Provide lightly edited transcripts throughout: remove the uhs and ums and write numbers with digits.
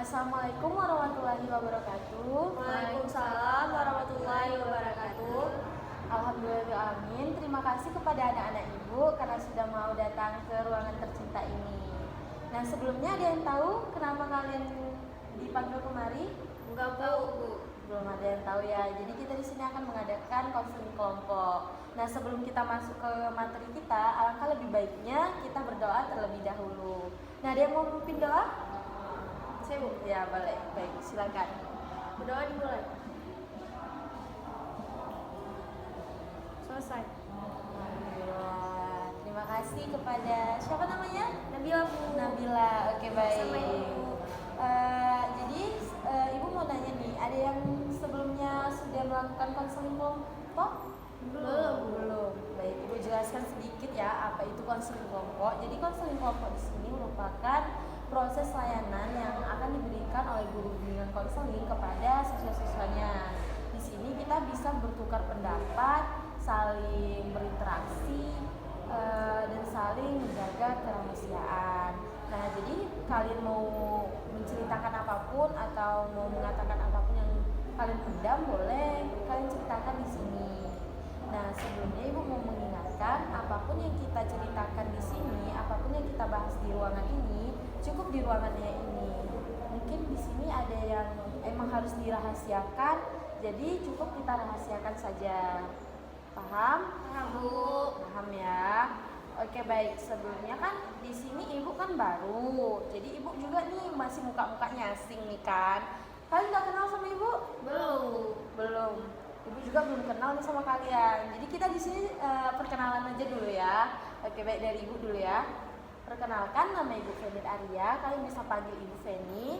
Assalamualaikum warahmatullahi wabarakatuh. Waalaikumsalam warahmatullahi wabarakatuh. Alhamdulillahirrahmanirrahim. Terima kasih kepada anak-anak ibu karena sudah mau datang ke ruangan tercinta ini. Nah, sebelumnya ada yang tahu kenapa kalian dipanggil kemari? Enggak tahu, Bu. Belum ada yang tahu ya. Jadi kita di sini akan mengadakan konseling kelompok. Nah, sebelum kita masuk ke materi kita, alangkah lebih baiknya kita berdoa terlebih dahulu. Nah, ada yang mau memimpin doa? Saya, Bu. Ya, boleh. Baik, silakan. Berdoa dimulai. Selesai. Alhamdulillah. Terima kasih kepada siapa namanya? Nabila, Bu. Nabila. Oke, baik. Sama Ibu. Jadi ibu mau nanya nih, ada yang sebelumnya sudah melakukan konseling kelompok? Belum. Baik, ibu jelaskan sedikit ya apa itu konseling kelompok. Jadi konseling kelompok di sini merupakan proses layanan yang akan diberikan oleh guru bimbingan konseling kepada siswa-siswanya. Di sini kita bisa bertukar pendapat, saling berinteraksi, dan saling menjaga kerahasiaan. Nah, jadi kalian mau menceritakan apapun atau mau mengatakan apapun yang kalian pendam, boleh kalian ceritakan di sini. Nah, sebelumnya ibu mau mengingatkan apapun yang kita ceritakan di sini, apapun yang kita bahas di ruangan ini, cukup di ruangannya ini. Mungkin di sini ada yang emang harus dirahasiakan, jadi cukup kita rahasiakan saja. Paham? Paham, Bu. Paham ya. Oke, baik. Sebelumnya kan di sini ibu kan baru, jadi ibu juga nih masih muka-mukanya asing nih kan. Kalian udah kenal sama ibu? Belum. Ibu juga belum kenal nih sama kalian. Jadi kita di sini perkenalan aja dulu ya. Oke, baik, dari ibu dulu ya. Perkenalkan, nama ibu Feni Arya. Kalian bisa panggil ibu Feni.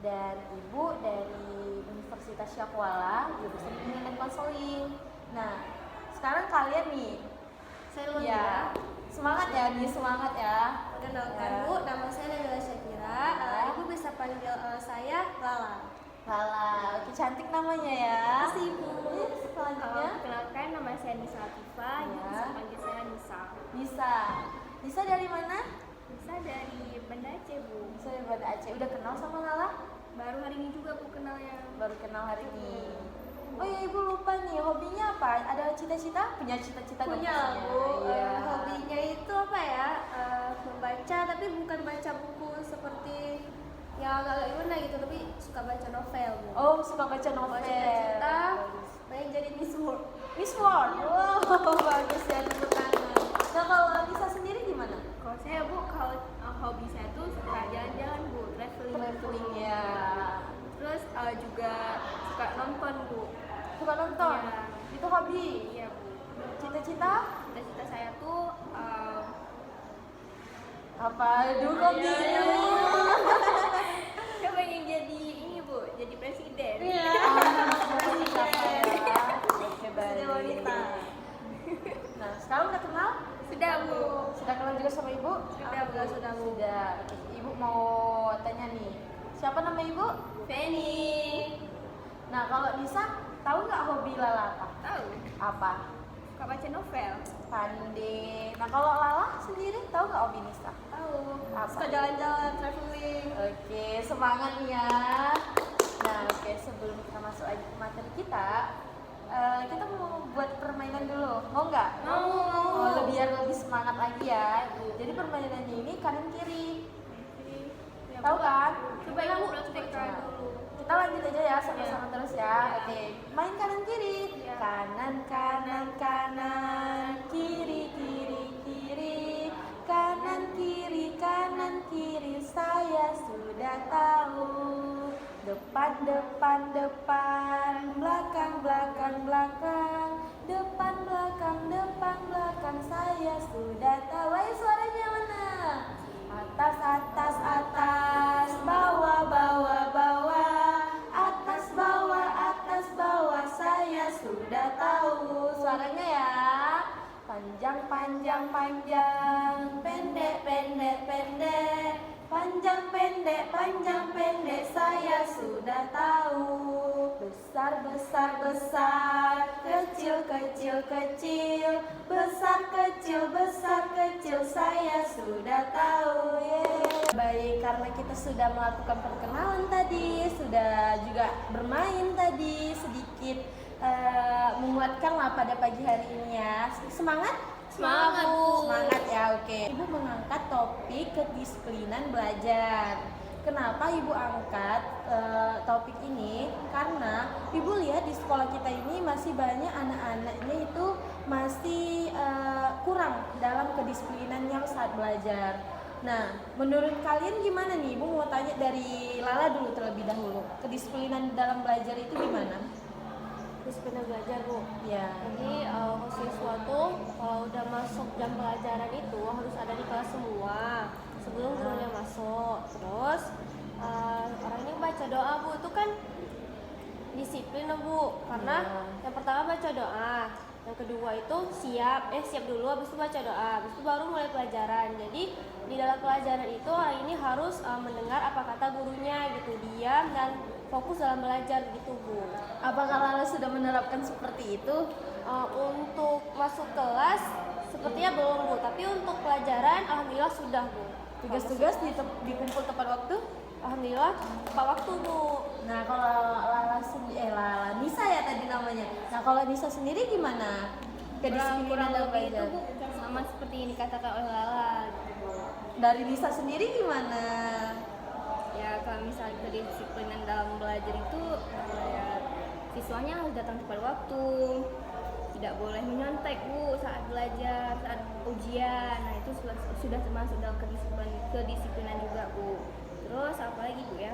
Dan ibu dari Universitas Syakwala, jurusan Bimbingan dan Konseling. Nah, sekarang kalian nih, Saya dulu ya, semangat ya nih, semangat ya. Perkenalkan, Ya. Bu, nama saya Nabila Syakira. Ibu bisa panggil saya Lala. Lala, oke, cantik namanya ya. Makasih, Bu. Selanjutnya Perkenalkan, nama saya Nisa Latifah. Ibu Ya. bisa panggil saya Nisa. Nisa. Nisa dari mana? Nisa dari Banda Aceh, Bu. Nisa dari Banda Aceh. Udah kenal sama Lala? Baru hari ini juga Bu kenalnya. Baru kenal hari ini. Oh ya, ibu lupa nih, hobinya apa? Ada cita-cita? Punya cita-cita dong Punya, pastinya. Bu. Iya. Hobinya itu apa ya? Membaca, tapi bukan baca buku seperti yang agak gimana gitu, tapi suka baca novel, Bu. Oh, suka baca novel. Cita-cita Bagus. pengen jadi Miss World. Miss World. Wow, bagus ya, tepuk tangan. Nah, kalau Nisa sendiri gimana? Kalau saya Bu, kalau hobi saya tuh suka jalan-jalan Bu, traveling. Traveling ya. Terus juga suka nonton Bu. Suka nonton. Iya. Itu hobi. Iya Bu. Cita-cita? Cita-cita saya tuh Apa? Aduh, kok bingung? saya pengen jadi ini Bu, jadi presiden. Iya. Oke, baik. Sudah wanita. Nah, sekarang udah kenal? Sudah Bu. Sudah kenal juga sama ibu? Sudah, Bu. Sudah, Bu. Sudah. Oke, ibu mau tanya nih. Siapa nama ibu? Feni. Nah, kalau Nisa, tahu nggak hobi Lala apa? Tahu. Apa? Suka baca novel. Pandai. Nah, kalau Lala sendiri tahu nggak hobi Nisa? Tahu. Apa? Suka jalan-jalan, traveling. Oke, semangat nih ya. Nah, oke, sebelum kita masuk aja ke materi kita mau buat permainan dulu. Mau nggak? Mau. Oh, biar lebih semangat lagi ya. Jadi permainannya ini kanan kiri. Ya, Tahu Bu. kan? Coba Ibu praktekkan Coba. dulu. Kita lanjut aja ya, sama-sama terus ya. Ya. Oke, main kanan kiri. Ya. Kanan kanan kanan, kiri kiri kiri, kanan kiri saya sudah tahu. Depan depan depan, belakang belakang belakang, depan belakang saya sudah tahu. Ayo, suaranya mana? Atas atas atas, bawah bawah bawah, atas bawah saya sudah tahu. Suaranya ya. Panjang panjang panjang, pendek pendek pendek, panjang pendek saya sudah tahu. Besar besar besar, Kecil, kecil, kecil, besar, kecil, saya sudah tahu. Yeay. Baik, karena kita sudah melakukan perkenalan tadi, sudah juga bermain tadi, sedikit menguatkanlah pada pagi hari ini ya. Semangat? Semangat, Bu. Semangat ya, oke. Ibu mengangkat topik kedisiplinan belajar. Kenapa Ibu angkat topik ini? Karena Ibu lihat di sekolah kita ini masih banyak anak-anaknya itu masih kurang dalam kedisiplinan yang saat belajar. Nah, menurut kalian gimana nih? Ibu mau tanya dari Lala dulu terlebih dahulu. Kedisiplinan dalam belajar itu gimana? Disiplin belajar, Bu. Ya. Jadi siswa tuh kalau udah masuk jam pelajaran itu harus ada di kelas semua sebelum gurunya masuk. Terus orangnya baca doa, Bu. Itu kan disiplin, Bu. Karena yang pertama baca doa, yang kedua itu siap dulu, habis itu baca doa, habis itu baru mulai pelajaran. Jadi di dalam pelajaran itu orang ini harus mendengar apa kata gurunya gitu, diam dan fokus dalam belajar gitu, Bu. Apakah Lala sudah menerapkan seperti itu? Untuk masuk kelas sepertinya belum, Bu, tapi untuk pelajaran alhamdulillah sudah, Bu. Tugas-tugas dikumpul tepat waktu? Alhamdulillah tepat waktu, Bu. Nah, kalau Lala Nisa ya tadi namanya. Nah, kalau Nisa sendiri gimana? Kedisiplinan kurang dalam lebih itu, belajar. Bu, sama seperti yang dikatakan oleh Lala gitu. Dari Nisa sendiri gimana? Ya kalau misalnya kedisiplinan dalam belajar itu ya, siswanya harus datang tepat waktu, tidak boleh menyontek, Bu, saat belajar, saat ujian. Nah itu sudah termasuk dalam kedisiplinan juga, Bu. Terus apa lagi, Bu, ya?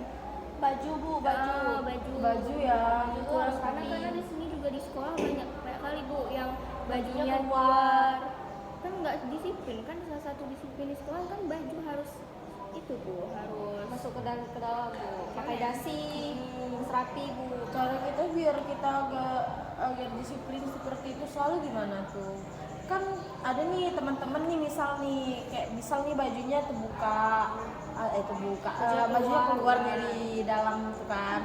Baju, Bu, baju. Baju ya. Itu harus Karena di sini juga di sekolah banyak kali, Bu, yang bajunya Bajunya keluar. Kan nggak disiplin, kan salah satu disiplin di sekolah kan baju harus itu, Bu, harus masuk ke dalam, Bu. Pakai dasi, harus rapi, Bu. Cara kita biar kita agak disiplin seperti itu selalu gimana tuh? Kan ada nih teman-teman nih misal nih bajunya terbuka, bajunya keluar dari dalam tuh kan.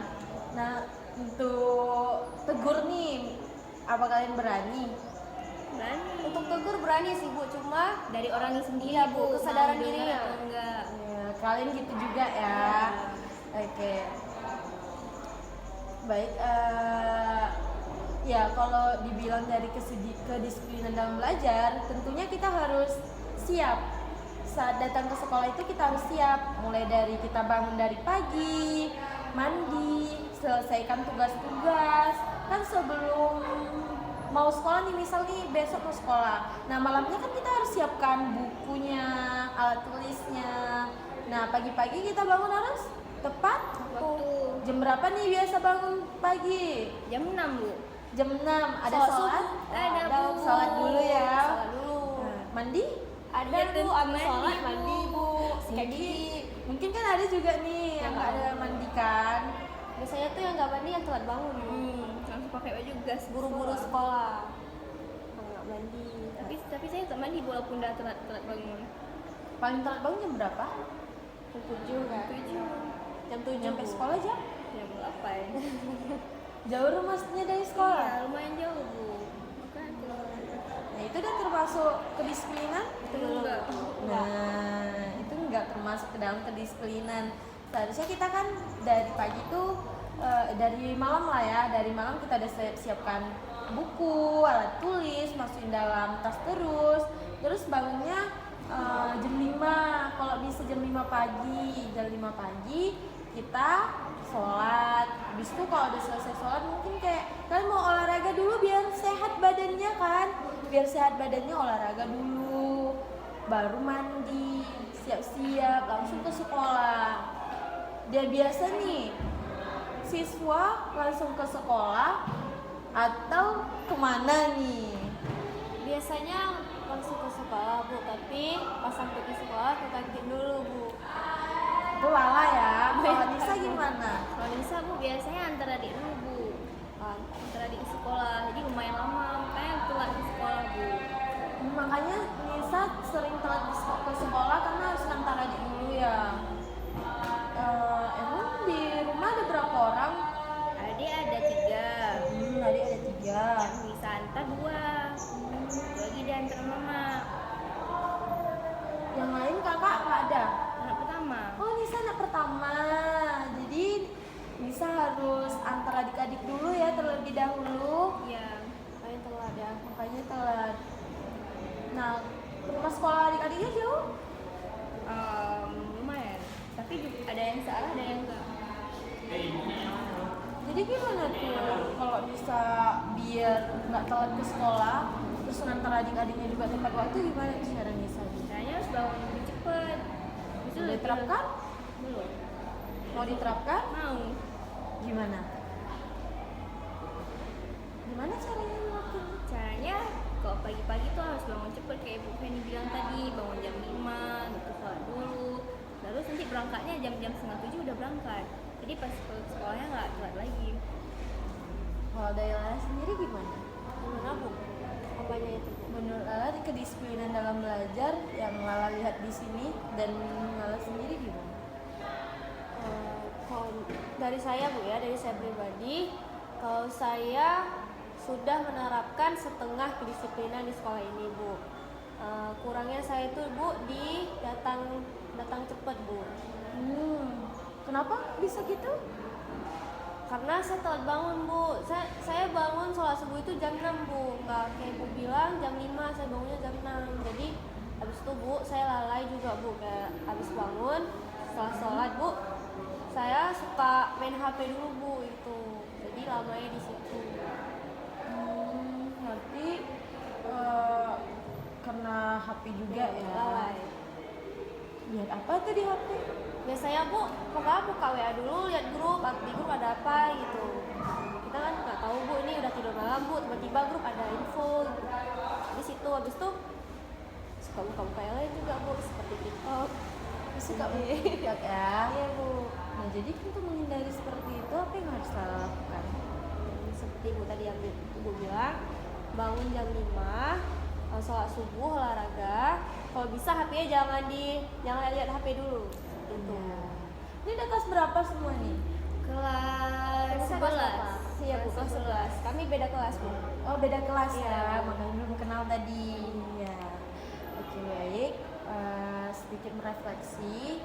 Nah, untuk tegur nih, apa kalian berani? berani Untuk tegur berani sih, Bu, cuma dari orangnya sendiri, Iya, Bu, Bu, kesadaran mau dengar dirinya. atau enggak. Ya, kalian gitu juga ya. Oke. Baik, ya kalau dibilang dari kedisiplinan dalam belajar, tentunya kita harus siap. Saat datang ke sekolah itu kita harus siap. Mulai dari kita bangun dari pagi, mandi, selesaikan tugas-tugas. Kan sebelum mau sekolah nih, misal nih besok mau sekolah. Nah malamnya kan kita harus siapkan bukunya, alat tulisnya. Nah pagi-pagi kita bangun harus tepat Waktu jam berapa nih biasa bangun pagi? jam 6, Bu. Jam 6 ada Sholat sholat? subuh. Ada, Ada, Bu. Sholat dulu ya. Sholat dulu. Nah, mandi? Ada, Iya, Bu, tentu abis mandi, sholat Bu. mandi, Bu. Sikat gigi. Mungkin kan ada juga nih yang nggak ada mandi kan? Biasanya tuh yang nggak mandi yang telat bangun, Bu. Langsung pakai baju gas Buru-buru sekolah. Nggak mandi. tapi saya tak mandi walaupun udah telat bangun. Paling telat bangun jam berapa? Jam 7 kan? 7 Jam 7 Nyampe Bu. sekolah jam? jam 8. Jauh rumahnya dari sekolah? Iya, lumayan jauh, Bu. Makanya Nah itu udah termasuk kedisiplinan? itu enggak. Nah itu nggak termasuk ke dalam kedisiplinan. Seharusnya kita kan dari pagi tuh dari malam lah ya, dari malam kita udah siapkan buku, alat tulis, masukin dalam tas terus bangunnya jam 5, kalau bisa jam 5 pagi kita sholat. Habis itu kalau udah selesai sholat mungkin kayak kalian mau olahraga dulu biar sehat badannya kan, biar sehat badannya olahraga dulu, baru mandi, siap-siap langsung ke sekolah. Dia biasa nih siswa langsung ke sekolah atau kemana nih? Biasanya langsung ke sekolah, Bu, tapi pas sampai di sekolah ke kantin dulu, Bu. Itu Lala ya. Kalau Nisa gimana? Kalau Nisa, Bu, biasanya antar adik dulu, Bu. Antar adik di sekolah. Jadi lumayan lama, makanya telat di sekolah, Bu. Makanya Nisa sering telat ke sekolah karena harus antar adik dulu ya. Emang di rumah ada berapa orang? Adik ada 3. Adik ada 3. Ya. Yang bisa antar dua lagi diantar mama. Yang lain kakak nggak ada? Anak pertama. Oh, Nisa anak pertama. Jadi Nisa harus antar adik-adik dulu ya terlebih dahulu. Iya. Makanya telat ya. Makanya telat. Nah, rumah sekolah adik-adiknya jauh? Lumayan. Tapi juga ada yang salah, ada yang enggak. Jadi gimana tuh kalau bisa biar nggak telat ke sekolah, terus ngantar adik-adiknya juga tepat waktu, gimana tuh cara Nisa? Caranya harus bangun lebih cepet. Itu Udah lebih- diterapkan? Belum. Mau diterapkan? Mau. Gimana? Gimana caranya ngelakuin? Caranya kalau pagi-pagi tuh harus bangun cepet kayak Bu Feni bilang tadi, bangun jam 5 gitu, sholat dulu. Terus nanti berangkatnya jam-jam setengah 7 udah berangkat. Jadi pas ke sekolahnya nggak telat lagi. Kalau dari Lala sendiri gimana? Gimana Bu? Apanya itu Bu? Menurut Lala kedisiplinan dalam belajar yang Lala lihat di sini dan Lala sendiri gimana? Kalau dari saya Bu ya, dari saya pribadi, kalau saya sudah menerapkan setengah kedisiplinan di sekolah ini Bu. Kurangnya saya itu Bu di datang cepat Bu. Kenapa bisa gitu? Karena saya telat bangun Bu. Saya bangun sholat subuh itu jam 6 Bu. Nggak kayak Bu bilang jam 5, saya bangunnya jam 6. Jadi habis itu Bu, saya lalai juga Bu. Kayak habis bangun, setelah sholat Bu, saya suka main HP dulu Bu itu. Jadi lamanya di situ. Berarti kena HP juga ya? Lalai. Lihat apa tuh di HP? Biasanya Bu, pokoknya buka WA dulu, lihat grup, di grup ada apa gitu. Kita kan nggak tahu Bu, ini udah tidur malam Bu, tiba-tiba grup ada info gitu. Di situ habis itu suka buka-buka yang lain juga Bu, seperti TikTok. Suka TikTok ya? Iya Bu. Nah, jadi untuk menghindari seperti itu apa yang harus Lala lakukan? Seperti Bu tadi yang Ibu bilang, bangun jam 5, sholat subuh, olahraga. Kalau bisa HP-nya jangan lihat HP dulu. Gitu. Ini udah kelas berapa semua nih? Kelas Saya kelas berapa? 11. Iya Bu, kelas 11. Kami beda kelas Bu. Oh, beda kelas Iya. ya, makanya belum kenal tadi. Ya. Oke, baik. Sedikit merefleksi.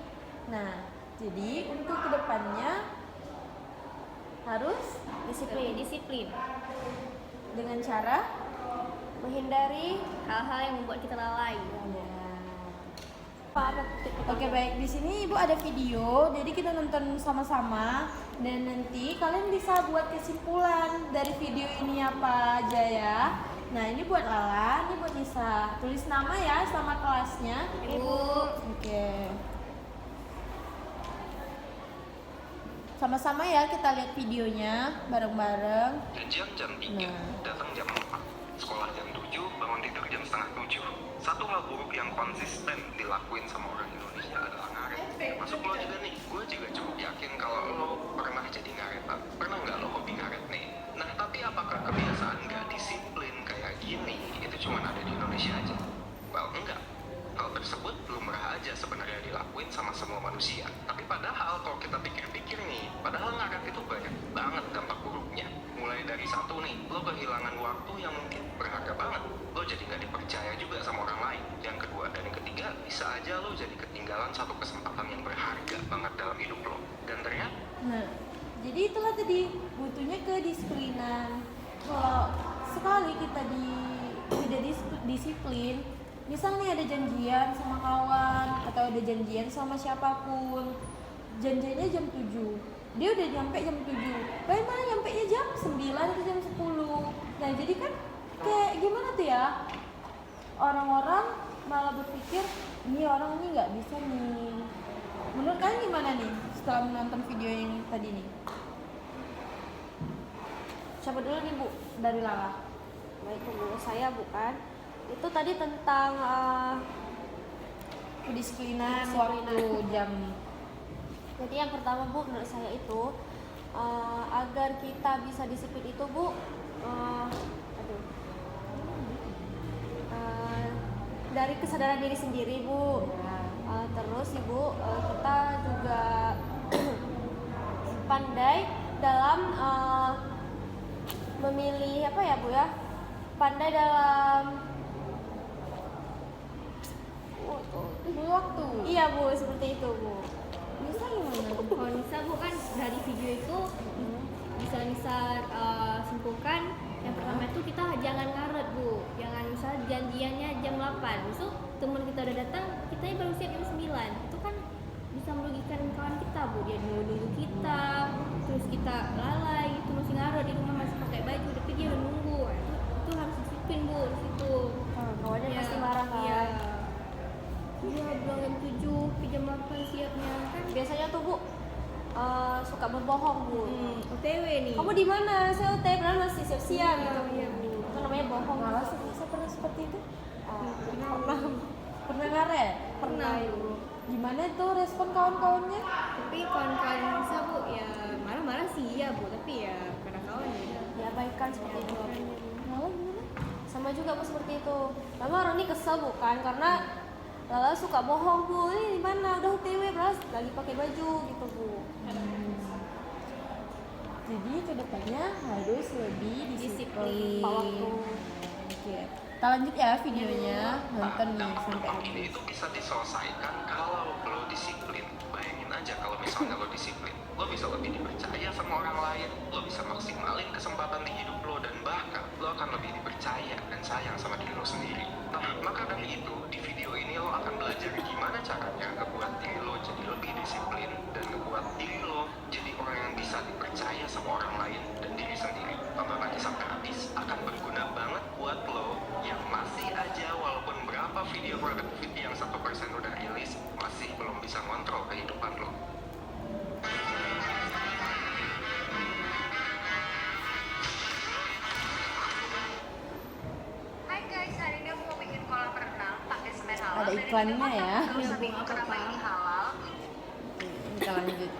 Nah, jadi untuk kedepannya harus Disiplin. dengan cara Menghindari Hal-hal yang membuat kita lalai. apa? Oke, baik, di sini Ibu ada video, jadi kita nonton sama-sama dan nanti kalian bisa buat kesimpulan dari video ini apa aja ya. Nah, ini buat Lala, ini buat Nisa. Tulis nama ya sama kelasnya. Ibu. Oke. Sama-sama ya kita lihat videonya bareng-bareng. Janjian jam 3, Nah. datang jam 4, sekolah jam 7, bangun tidur jam setengah 7. Satu hal buruk yang konsisten dilakuin sama orang Indonesia adalah ngaret. Masuk lo juga nih, gue juga cukup yakin kalau lo pernah jadi ngaretan. Pernah nggak lo hobi ngaret nih? Nah, tapi apakah kebiasaan nggak disiplin kayak gini itu cuma ada di Indonesia aja? Well, enggak. Hal tersebut lumrah aja sebenarnya dilakuin sama semua manusia. Tapi padahal kalau kita pikir-pikir nih, padahal ngaret itu banyak banget dampak buruknya. Mulai dari satu nih, lo kehilangan waktu yang mungkin berharga banget. Lo jadi nggak dipercaya juga sama orang lain. Yang kedua dan yang ketiga, bisa aja lo jadi ketinggalan satu kesempatan yang berharga banget dalam hidup lo. Dan ternyata Nah, jadi itulah tadi butuhnya kedisiplinan. Kalau sekali kita tidak disiplin, misal nih ada janjian sama kawan atau ada janjian sama siapapun, janjiannya jam 7, dia udah nyampe jam 7, bagaimana nyampe nya jam 9 atau jam 10. Nah, jadi kan kayak gimana tuh ya, orang-orang malah berpikir ini orang ini nggak bisa nih. Menurut kalian gimana nih setelah menonton video yang tadi nih? Siapa dulu nih Bu? Dari Lala. Baik Bu, saya bukan. Itu tadi tentang Kedisiplinan Kedisiplinan. waktu jam. jadi yang pertama Bu, menurut saya itu agar kita bisa disiplin itu Bu, dari kesadaran diri sendiri Bu. Terus Ibu, kita juga pandai dalam memilih apa ya Bu ya, pandai dalam waktu. iya Bu, seperti itu Bu. Bisa gimana? Kalau Nisa Bu kan dari video itu bisa Nisa simpulkan yang pertama itu kita jangan ngaret Bu, jangan misal janjiannya jam 8 besok teman kita udah datang, kita baru siap jam 9, itu kan bisa merugikan kawan kita Bu, dia nunggu kita, terus kita lalai gitu masih ngaret di rumah masih pakai baju tapi dia udah nunggu, itu harus disiplin Bu di situ. Kawannya pasti marah kan. Iya. Iya, bilang jam 7, jam 8 siapnya kan. Biasanya tuh Bu suka berbohong Bu. OTW nih. Kamu di mana? Saya OTW padahal masih siap-siap Iya, gitu. iya, Bu. Itu namanya bohong. Malah saya pernah seperti itu. Pernah ngaret? Pernah, Bu. Gimana tuh respon kawan-kawannya? Tapi kawan-kawan bisa Bu ya marah-marah sih ya Bu, tapi ya karena kawan ya. diabaikan seperti itu. Malah gimana? Sama juga Bu seperti itu. Lama orang ini kesel bukan karena Lala suka bohong Bu. Ini di mana? Udah OTW beras lagi pakai baju gitu Bu. Jadi kedepannya harus lebih disiplin. Pak waktu. Oke. Kita lanjut ya videonya. Nonton nih Dampak sampai dampak ini habis. itu bisa diselesaikan kalau lo disiplin. Bayangin aja kalau misalnya lo disiplin, lo bisa lebih dipercaya sama orang lain, lo bisa maksimalin kesempatan di hidup lo, dan bahkan lo akan lebih dipercaya dan sayang sama diri lo sendiri. Nah, maka dari itu di video ini lo akan belajar gimana caranya ngebuat diri lo jadi lebih disiplin dan ngebuat diri lo jadi orang yang bisa dipercaya sama orang lain dan diri sendiri. Tonton aja sampai habis, akan berguna banget buat lo yang masih aja walaupun berapa video productivity yang 1% udah rilis masih belum bisa ngontrol kehidupan lo. Hai guys, hari ini aku mau bikin kolam renang pakai semen halal. Ada iklannya ya. Terus bingung kenapa ini halal? Kita lanjut.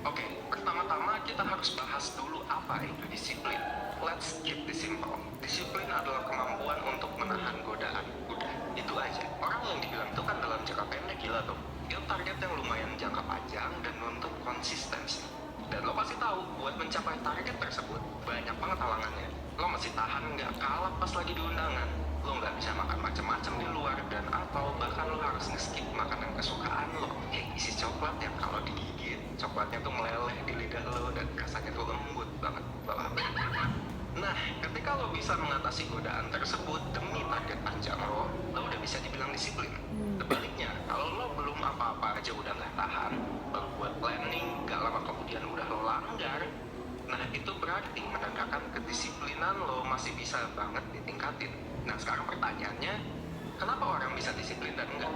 Oke, pertama-tama kita harus bahas dulu apa itu disiplin. Let's keep this simple. Disiplin adalah kemampuan untuk menahan godaan. Udah, itu aja. Orang yang dibilang itu kan dalam jangka pendek, gila tuh. Itu target yang lumayan jangka panjang dan untuk konsistensi. Dan lo pasti tahu, buat mencapai target tersebut, banyak banget halangannya. Lo masih tahan nggak kalap pas lagi di undangan. Lo nggak bisa makan macam-macam di luar, dan atau bahkan lo harus nge-skip makanan kesukaan lo. Isi coklat yang kalau digigit, coklatnya tuh meleleh di lidah lo dan rasanya tuh lembut banget. Nah, ketika lo bisa mengatasi godaan tersebut demi target panjang lo udah bisa dibilang disiplin. Sebaliknya, kalau lo belum apa-apa aja udah nggak tahan, baru buat planning, gak lama kemudian udah lo langgar, nah itu berarti menandakan kedisiplinan lo masih bisa banget ditingkatin. Nah, sekarang pertanyaannya, kenapa orang bisa disiplin dan enggak?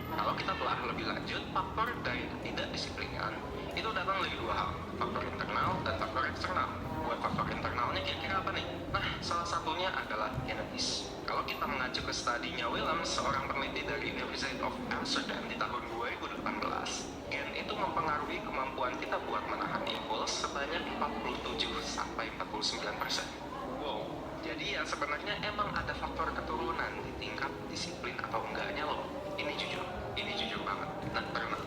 Kalau kita telah lebih lanjut, faktor dari ketidakdisiplinan itu datang dari dua hal, faktor internal dan faktor eksternal. Buat faktor internalnya kira-kira apa nih? Nah, salah satunya adalah genetis. Kalau kita mengacu ke studinya Williams, seorang peneliti dari University of Amsterdam di tahun 2018, gen itu mempengaruhi kemampuan kita buat menahan impuls sebanyak 47-49%. Wow, jadi ya sebenarnya emang ada faktor keturunan di tingkat disiplin atau enggaknya loh. Ini jujur banget. Nah, karena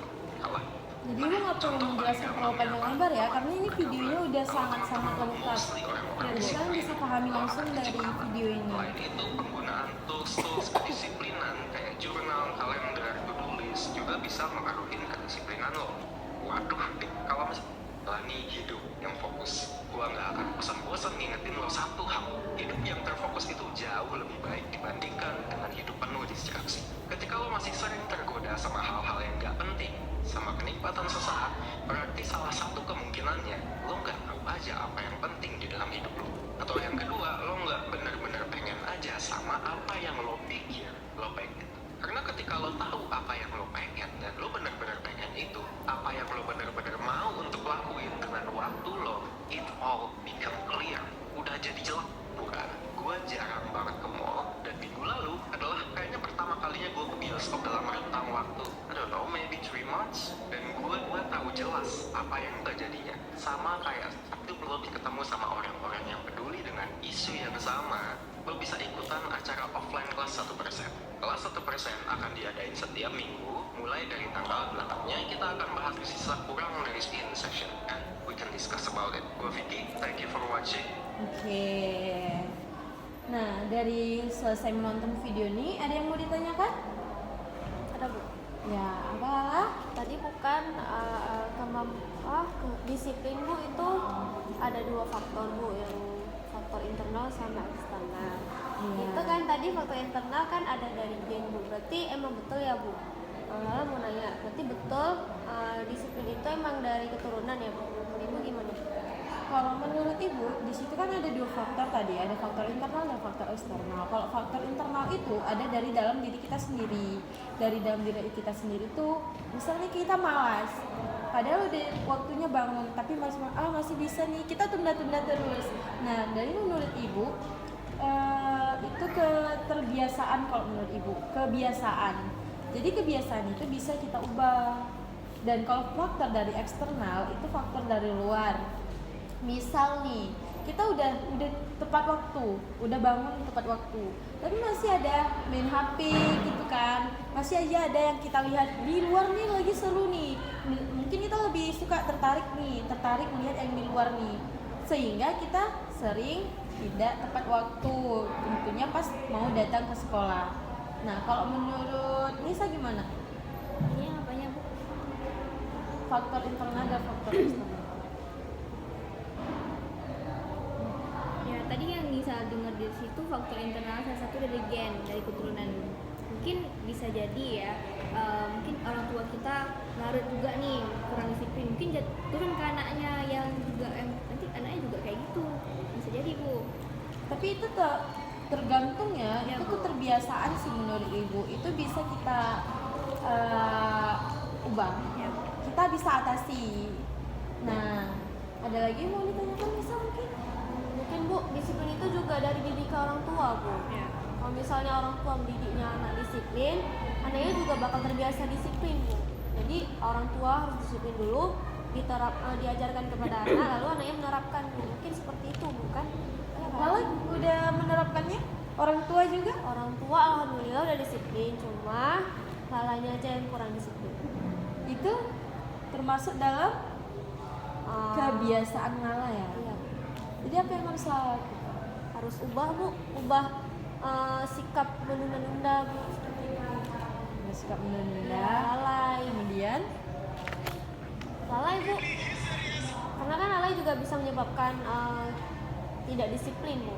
kalah. Jadi lu nggak perlu menjelaskan terlalu panjang lebar ya, karena ini videonya udah sangat-sangat lengkap. Dan kalian bisa pahami langsung dari video ini. Selain itu, penggunaan tools kedisiplinan kayak jurnal, kalender, to-do list juga bisa mengaruhi kedisiplinan lo. Waduh, kalau jalani hidup yang fokus, gua nggak akan bosan-bosan ngingetin lo satu hal. Hidup yang terfokus itu jauh lebih baik dibandingkan dengan hidup penuh distraksi. Ketika lo masih sering tergoda sama hal-hal yang nggak penting, sama kenikmatan sesaat, berarti salah satu kemungkinannya lo nggak tahu aja apa yang penting di dalam hidup lo. Atau yang kedua, lo nggak benar-benar pengen aja sama apa yang lo pikir lo pengen. Karena ketika lo tahu apa yang lo pengen dan lo benar-benar pengen itu, apa yang lo benar-benar mau untuk lakuin dengan waktu lo, it all become clear. Udah jadi jelas, bukan? Gue jarang banget ke mall, dan minggu lalu adalah kayaknya pertama kalinya gue ke bioskop dalam rentang waktu, I don't know, maybe 3 months. Dan gue tahu jelas apa yang terjadinya. Sama kayak waktu lo ketemu sama orang-orang yang peduli dengan isu yang sama, lo bisa ikutan acara offline kelas 1%. Kelas 1% akan diadain setiap minggu, Mulai dari tanggal 8-nya kita akan bahas di sisa kurang dari in session and we can discuss about it. Gue Vicky, thank you for watching. Oke. Nah, dari selesai menonton video ini, ada yang mau ditanyakan? Ada Bu. Ya, apa? Tadi bukan disiplin Bu itu ada 2 faktor Bu, yang faktor internal sama eksternal. Iya. Itu kan tadi faktor internal kan ada dari gen Bu. Berarti emang betul ya Bu? Lalu mau nanya, berarti betul disiplin itu emang dari keturunan ya Bu? Menurut Ibu gimana? Kalau menurut Ibu, di situ kan ada 2 faktor tadi, ada faktor internal dan faktor eksternal. Kalau faktor internal itu ada dari dalam diri kita sendiri. Dari dalam diri kita sendiri tuh, misalnya kita malas, padahal udah waktunya bangun, tapi masih bisa nih, kita tunda-tunda terus. Nah, dari menurut Ibu, itu keterbiasaan kalau menurut Ibu, kebiasaan. Jadi kebiasaan itu bisa kita ubah. Dan kalau faktor dari eksternal itu faktor dari luar. Misal nih, kita udah tepat waktu, udah bangun tepat waktu, tapi masih ada main HP gitu kan, masih aja ada yang kita lihat di luar nih lagi seru nih, mungkin kita lebih suka tertarik melihat yang di luar nih, sehingga kita sering tidak tepat waktu, tentunya pas mau datang ke sekolah. Nah, kalau menurut Nisa gimana? Ini apanya Bu? Faktor internal dan faktor eksternal. Ya tadi yang bisa dengar di situ faktor internal salah satu dari gen, dari keturunan. Mungkin bisa jadi ya, mungkin orang tua kita larut juga nih kurang disiplin, mungkin turun ke anaknya yang juga nanti anaknya juga kayak gitu, bisa jadi Bu. Tapi itu tergantung ya, Ya, itu Bu. keterbiasaan sih menurut Ibu, itu bisa kita ubah, Ya, Bu. kita bisa atasi. Nah, ada lagi yang mau ditanyakan bisa mungkin? Mungkin Bu, disiplin itu juga dari didikan orang tua Bu. Ya. Kalau misalnya orang tua mendidiknya anak disiplin, anaknya juga bakal terbiasa disiplin Bu. Jadi orang tua harus disiplin dulu, diajarkan kepada anak, lalu anaknya menerapkan Bu. Mungkin seperti itu bukan? Ya, kan? Lalu udah menerapkannya orang tua juga? Orang tua alhamdulillah udah disiplin, cuma lalanya aja yang kurang disiplin. Itu termasuk dalam kebiasaan Lala ya. Iya. Jadi apa yang harus Lala lakukan? Harus ubah Bu, ubah sikap menunda-nunda Bu. Seperti itu. Bersikap menunda, Lalai. kemudian Lalai Bu, karena kan lalai juga bisa menyebabkan tidak disiplin Bu.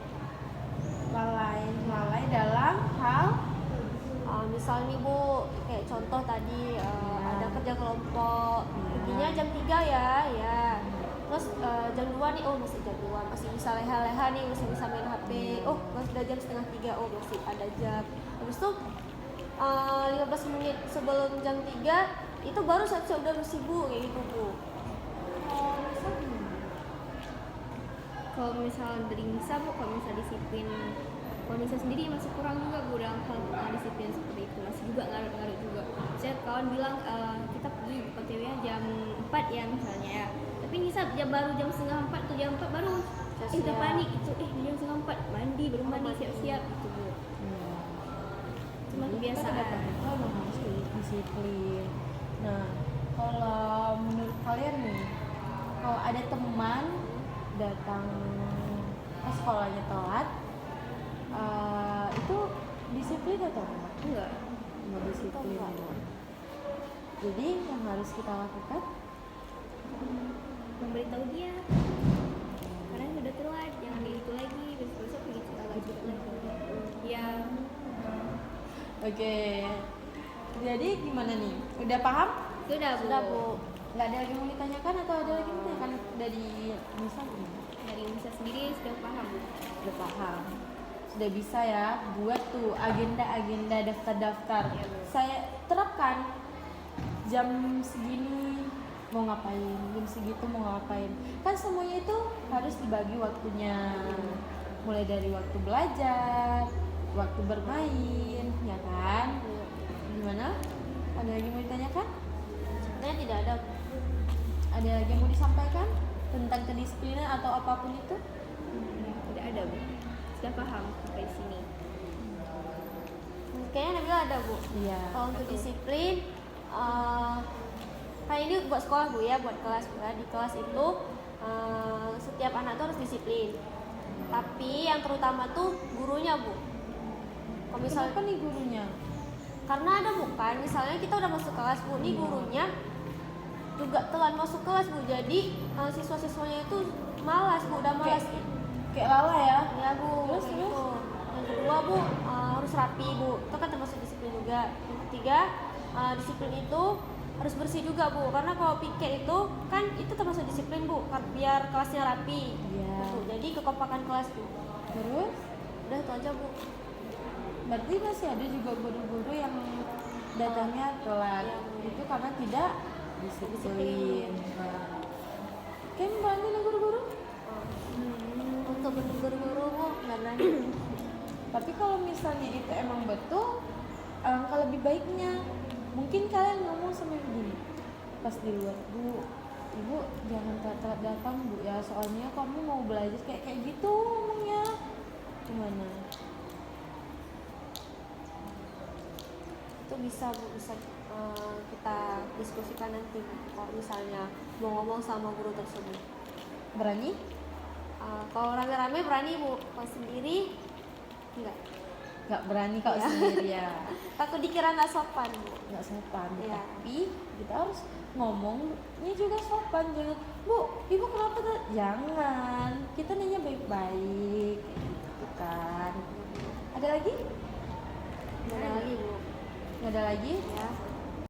lalai dalam hal Misal nih Bu, kayak contoh tadi ada kerja kelompok, perginya jam 3 ya. Terus jam 2 nih, oh masih jam 2, masih bisa leha-leha nih, masih bisa main HP. Oh, sudah jam setengah 3, oh masih ada jam. Habis itu 15 menit sebelum jam 3 itu baru saya udah bersibuk kayak gitu Bu. Kalau misal dari Nisa Bu, kalau misal disiplin, kalau Nisa sendiri masih kurang juga Bu dalam hal disiplin seperti itu, masih juga ngaruh-ngaruh juga. Saya kawan bilang kita pergi ke PTW jam 4 ya misalnya ya, tapi Nisa baru jam setengah 4 atau jam 4 baru udah panik itu, jam setengah 4 mandi, baru mandi siap-siap gitu Bu. Cuma kebiasaan. Kita memang harus disiplin. Nah, kalau menurut kalian nih, kalau ada teman datang ke sekolahnya telat, itu disiplin atau enggak? Enggak. Enggak disiplin. Jadi yang harus kita lakukan Memberitahu dia karena sudah telat, jangan begitu lagi, besok begitu lagi. Ya, oke. Jadi gimana nih? Udah paham? Sudah Bu. Nggak ada lagi yang mau ditanyakan atau ada lagi yang mau ditanyakan dari misalnya? dari Nisa sendiri sudah paham Bu. Udah paham, sudah bisa ya buat tuh agenda-agenda daftar-daftar. Iya, Bu. Saya terapkan jam segini mau ngapain, jam segitu mau ngapain, kan semuanya itu harus dibagi waktunya, mulai dari waktu belajar, waktu bermain, ya kan? Gimana? Ada lagi yang mau ditanyakan? Sebenarnya tidak ada. Ada lagi yang mau disampaikan tentang kedisiplinan atau apapun itu? Tidak ada Bu, sudah paham sampai sini. Kayaknya Nabila ada Bu. Iya. Kalau untuk disiplin, Kayak ini buat sekolah Bu ya, buat kelas Bu ya. Di kelas itu setiap anak tuh harus disiplin. Tapi yang terutama tuh gurunya Bu. Kalau misalnya Kenapa nih gurunya? karena ada bukan, misalnya kita udah masuk kelas Bu, nih gurunya juga telat masuk kelas Bu. Jadi siswa-siswanya itu malas Bu, udah malas. Kayak lala ya? Ya Bu, Terus, kayak gitu. Yang kedua Bu, harus rapi Bu, itu kan termasuk disiplin juga. Yang ketiga, disiplin itu harus bersih juga Bu, karena kalau piket itu kan itu termasuk disiplin Bu, biar kelasnya rapi. Iya. Gitu. Jadi kekompakan kelas Bu. Terus? Udah itu aja Bu. Berarti masih ada juga guru-guru yang datangnya telat. Iya, Bu. Itu karena tidak disiplin. Nah, kan berani lah guru-guru. Untuk guru-guru Bu, nggak berani. Tapi kalau misalnya itu emang betul, alangkah lebih baiknya mungkin kalian ngomong sama ibu gini pas di luar, Bu, ibu jangan telat-telat datang Bu ya, soalnya kamu mau belajar kayak gitu ngomongnya. Gimana? Itu bisa Bu, bisa kita diskusikan nanti kalau misalnya mau ngomong sama guru tersebut. Berani? Kalau rame-rame berani Bu, kalau sendiri enggak. Nggak berani kalau Iya. sendiri ya. Takut dikira nggak sopan Bu. Nggak sopan. Iya. Tapi kita harus ngomongnya juga sopan, jangan Bu, ibu kenapa tuh? Jangan, kita nanya baik-baik gitu kan. Ada lagi? Ada lagi Bu. Nggak ada lagi? Ya.